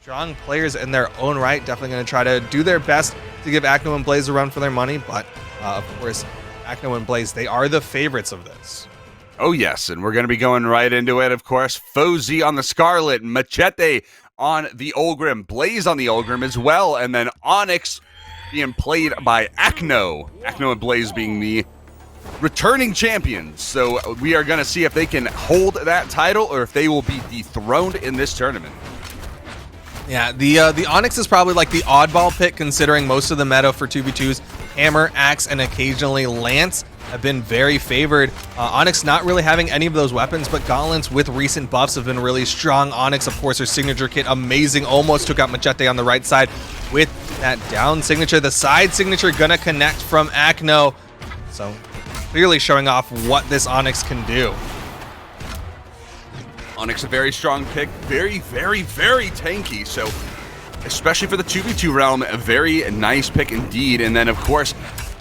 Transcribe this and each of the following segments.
strong players in their own right. Definitely going to try to do their best to give Acno and Blaze a run for their money. But, of course, Acno and Blaze, they are the favorites of this. Oh, yes, and we're going to be going right into it, of course. Fozey on the Scarlet, Macheeete on the Ulgrim, Blaze on the Ulgrim as well, and then Onyx being played by Acno. Acno and Blaze being the returning champions. So we are going to see if they can hold that title or if they will be dethroned in this tournament. Yeah, the Onyx is probably like the oddball pick considering most of the meta for 2v2s. Hammer, Axe, and occasionally Lance have been very favored. Onyx not really having any of those weapons, but Gauntlets with recent buffs have been really strong. Onyx, of course, her signature kit, amazing. Almost took out Macheeete on the right side with that down signature. The side signature gonna connect from Acno. So clearly showing off what this Onyx can do. Onyx, a very strong pick, very, very, very tanky. So especially for the 2v2 realm, a very nice pick indeed. And then, of course,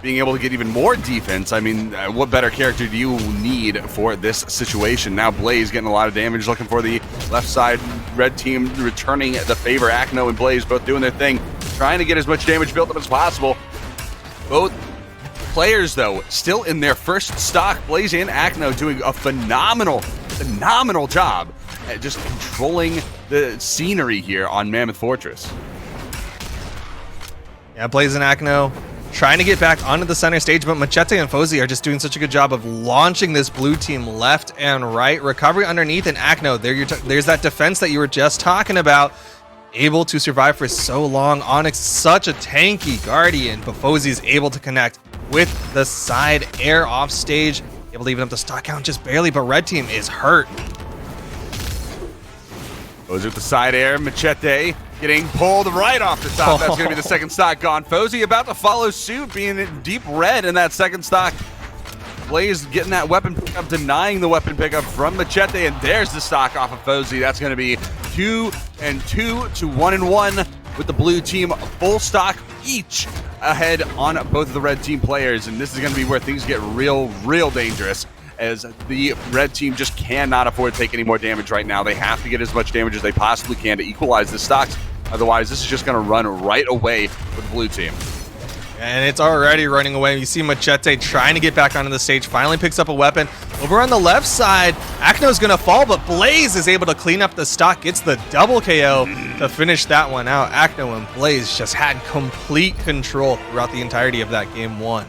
being able to get even more defense. I mean, what better character do you need for this situation? Now Blaze getting a lot of damage, looking for the left side. Red team returning the favor. Acno and Blaze both doing their thing, trying to get as much damage built up as possible. Both players, though, still in their first stock. Blaze and Acno doing a phenomenal job at just controlling the scenery here on Mammoth Fortress. Yeah, Blaze and Acno trying to get back onto the center stage, but Macheeete and Fozey are just doing such a good job of launching this blue team left and right. Recovery underneath, and Acno, there's that defense that you were just talking about. Able to survive for so long. Onyx, such a tanky Guardian, but Fozey's able to connect with the side air off stage. Able to even up the stock count just barely, but red team is hurt. Fozey with the side air, Macheeete getting pulled right off the top. That's going to be the second stock gone. Fozey about to follow suit, being in deep red in that second stock. Blaze getting that weapon pickup, denying the weapon pickup from Macheeete, and there's the stock off of Fozey. That's going to be 2 and 2 to 1 and 1 with the blue team full stock each ahead on both of the red team players. And this is going to be where things get real dangerous, as the red team just cannot afford to take any more damage right now. They have to get as much damage as they possibly can to equalize the stocks. Otherwise, this is just going to run right away with the blue team. And it's already running away. You see Macheeete trying to get back onto the stage, finally picks up a weapon. Over on the left side, Acno's gonna fall, but Blaze is able to clean up the stock, gets the double KO to finish that one out. Acno and Blaze just had complete control throughout the entirety of that game one.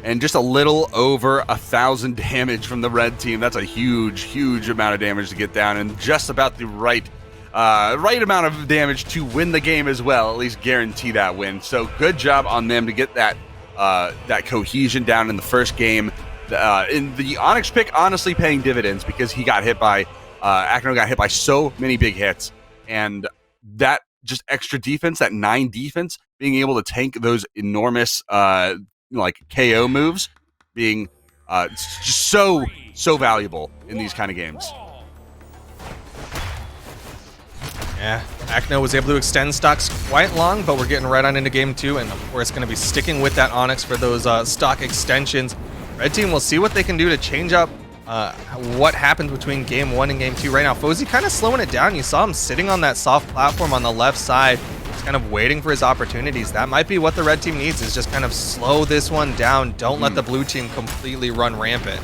And just a little over 1,000 damage from the red team. That's a huge amount of damage to get down, and just about the right amount of damage to win the game as well, at least guarantee that win. So good job on them to get that cohesion down in the first game. In the Onyx pick, honestly paying dividends, because he got hit by, Acno got hit by so many big hits, and that just extra defense, that 9 defense, being able to tank those enormous like KO moves, being just so valuable in these kind of games. Yeah, Acno was able to extend stocks quite long, but we're getting right on into game 2, and of course going to be sticking with that Onyx for those stock extensions. Red team will see what they can do to change up what happens between game 1 and game 2. Right now, Fozey kind of slowing it down. You saw him sitting on that soft platform on the left side, just kind of waiting for his opportunities. That might be what the red team needs, is just kind of slow this one down. Don't let the blue team completely run rampant.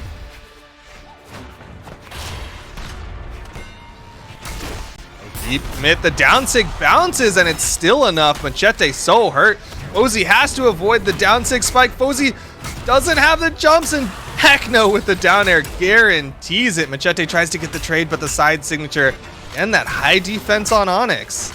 Deep mid, the down sig bounces, and it's still enough. Macheeete so hurt. Fozey has to avoid the down sig spike. Fozey doesn't have the jumps, and Acno with the down air guarantees it. Macheeete tries to get the trade, but the side signature and that high defense on Onyx.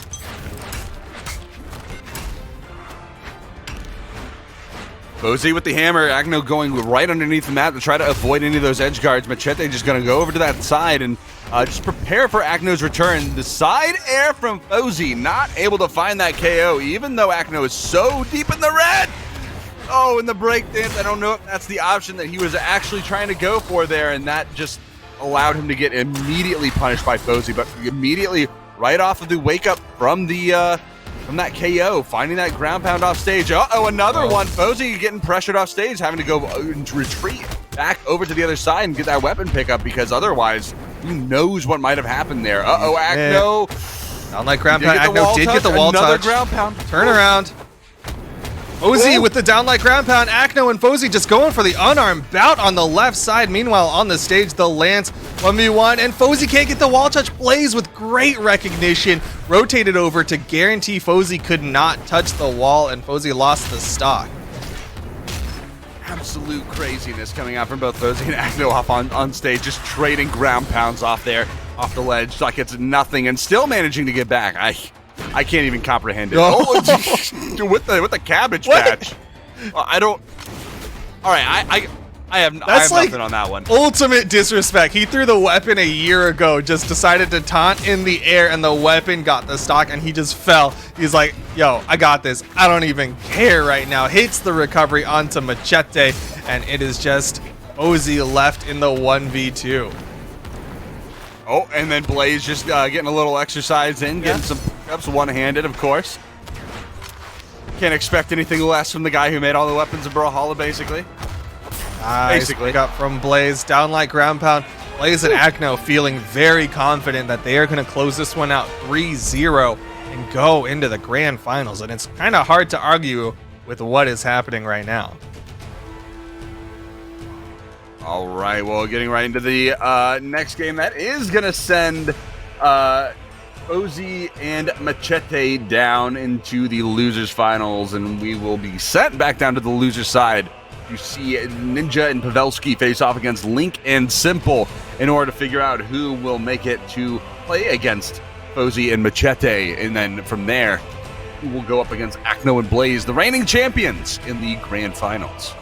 Fozey with the hammer, Acno going right underneath the mat to try to avoid any of those edge guards. Macheeete just going to go over to that side and just prepare for Acno's return. The side air from Fozey, not able to find that KO, even though Acno is so deep in the red. Oh, in the breakdance, I don't know if that's the option that he was actually trying to go for there, and that just allowed him to get immediately punished by Fozey, but immediately right off of the wake up from the from that KO, finding that ground pound off stage. Another one. Fozey getting pressured off stage, having to go retreat back over to the other side and get that weapon pickup, because otherwise, who knows what might have happened there. Acno. Down like ground pound. Acno did get the wall touch. Ground pound. Turn around. Fozey with the down like ground pound. Acno and Fozey just going for the unarmed bout on the left side. Meanwhile, on the stage, the Lance 1v1, and Fozey can't get the wall touch. Blaze with great recognition rotated over to guarantee Fozey could not touch the wall, and Fozey lost the stock. Absolute craziness coming out from both Fozey and Acno off on stage, just trading ground pounds off there, off the ledge, like it's nothing, and still managing to get back. I can't even comprehend it. Oh, with the cabbage patch. I don't. All right, I have nothing on that one. Ultimate disrespect. He threw the weapon a year ago, just decided to taunt in the air, and the weapon got the stock, and he just fell. He's like, yo, I got this. I don't even care right now. Hits the recovery onto Macheeete, and it is just Fozey left in the 1v2. Oh, and then Blaze just getting a little exercise in, getting some ups one-handed, of course. Can't expect anything less from the guy who made all the weapons of Brawlhalla, basically. Basically. Got from Blaze, down like ground pound. Blaze and Acno feeling very confident that they are going to close this one out 3-0 and go into the grand finals. And it's kind of hard to argue with what is happening right now. All right, well, getting right into the next game, that is going to send Fozey and Macheeete down into the losers finals, and we will be sent back down to the loser side. You see Ninja and Pavelski face off against Link and Simple in order to figure out who will make it to play against Fozey and Macheeete, and then from there, who will go up against Acno and Blaze, the reigning champions in the grand finals.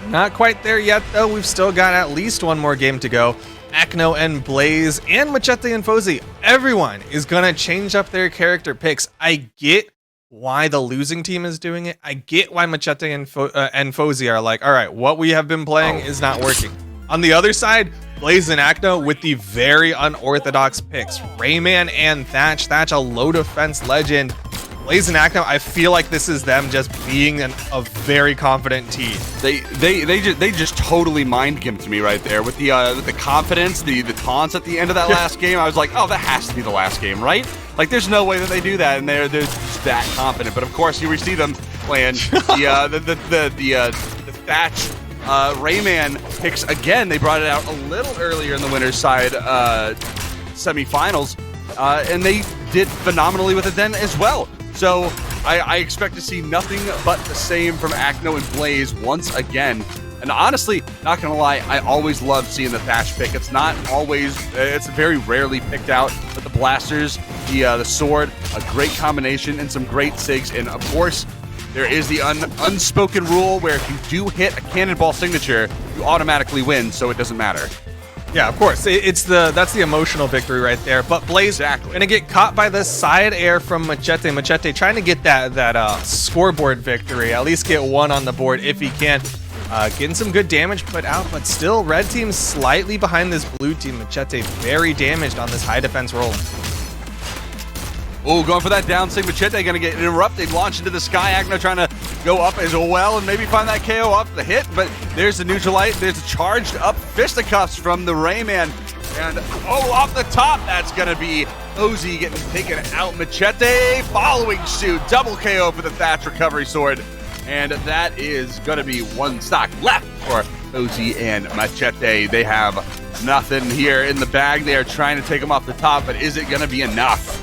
Not quite there yet, though. We've still got at least one more game to go. Acno and Blaze and Macheeete and Fozey, everyone is going to change up their character picks. I get why the losing team is doing it. I get why Macheeete and Fozey are like, all right, what we have been playing is not working. On the other side, Blaze and Acno with the very unorthodox picks. Rayman and Thatch. Thatch, a low defense legend. Blaze and Acno, I feel like this is them just being a very confident team. They just totally mind gamed to me right there with the confidence, the taunts at the end of that last game. I was like, oh, that has to be the last game, right? Like, there's no way that they do that, and they're just that confident. But of course, here we see them playing the Thatch Rayman picks again. They brought it out a little earlier in the winner's side semifinals, and they did phenomenally with it then as well. So I expect to see nothing but the same from Acno and Blaze once again. And honestly, not gonna lie, I always love seeing the Thatch pick. It's not always, it's very rarely picked out, but the blasters, the sword, a great combination and some great sigs. And of course, there is the unspoken rule where if you do hit a cannonball signature, you automatically win, so it doesn't matter. Yeah, of course. That's the emotional victory right there. But Blaze gonna get caught by the side air from Macheeete. Macheeete trying to get that scoreboard victory. At least get one on the board if he can. Getting some good damage put out, but still red team slightly behind this blue team. Macheeete very damaged on this high defense roll. Oh, going for that down sig. Macheeete gonna get interrupted, launch into the sky. Acno trying to go up as well and maybe find that KO off the hit, but there's the neutralite. There's a charged up fisticuffs from the Rayman. And off the top, that's gonna be Fozey getting taken out. Macheeete following suit. Double KO for the Thatch recovery sword. And that is gonna be one stock left for Fozey and Macheeete. They have nothing here in the bag. They are trying to take them off the top, but is it gonna be enough?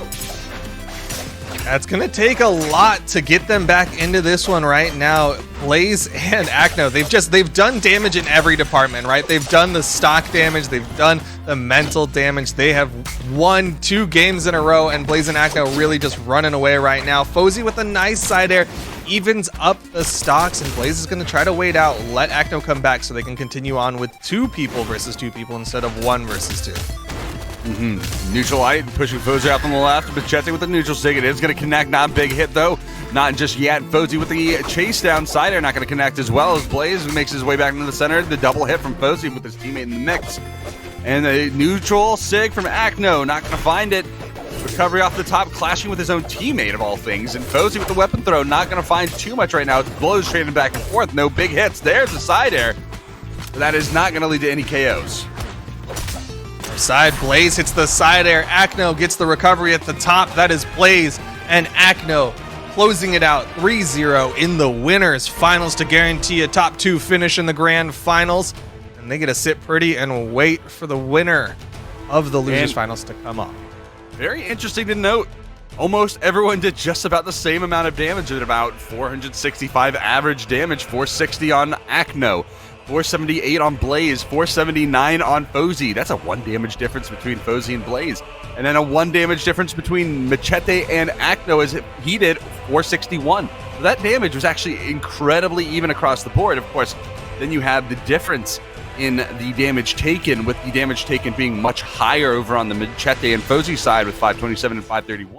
That's going to take a lot to get them back into this one right now. Blaze and Acno, they've done damage in every department, right? They've done the stock damage, they've done the mental damage. They have won 2 games in a row, and Blaze and Acno really just running away right now. Fozey with a nice side air evens up the stocks, and Blaze is going to try to wait out, let Acno come back so they can continue on with 2 people versus 2 people instead of 1 versus 2. Neutralite pushing Fozey out on the left. Macheeete with the neutral sig. It is going to connect. Not a big hit, though. Not just yet. Fozey with the chase down side air. Not going to connect as well as Blaze, who makes his way back into the center. The double hit from Fozey with his teammate in the mix. And the neutral sig from Acno. Not going to find it. Recovery off the top, clashing with his own teammate of all things. And Fozey with the weapon throw. Not going to find too much right now. It's blows trading back and forth. No big hits. There's the side air. But that is not going to lead to any KOs. top side. Blaze hits the side air. Acno gets the recovery at the top. That is Blaze and Acno closing it out 3-0 in the winners finals to guarantee a top 2 finish in the grand finals. And they get to sit pretty and wait for the winner of the losers finals to come up. Very interesting to note. Almost everyone did just about the same amount of damage at about 465 average damage, 460 on Acno, 478 on Blaze, 479 on Fozey. That's a 1 damage difference between Fozey and Blaze. And then a 1 damage difference between Macheeete and Acno as he did 461. So that damage was actually incredibly even across the board. Of course, then you have the difference in the damage taken, with the damage taken being much higher over on the Macheeete and Fozey side with 527 and 531.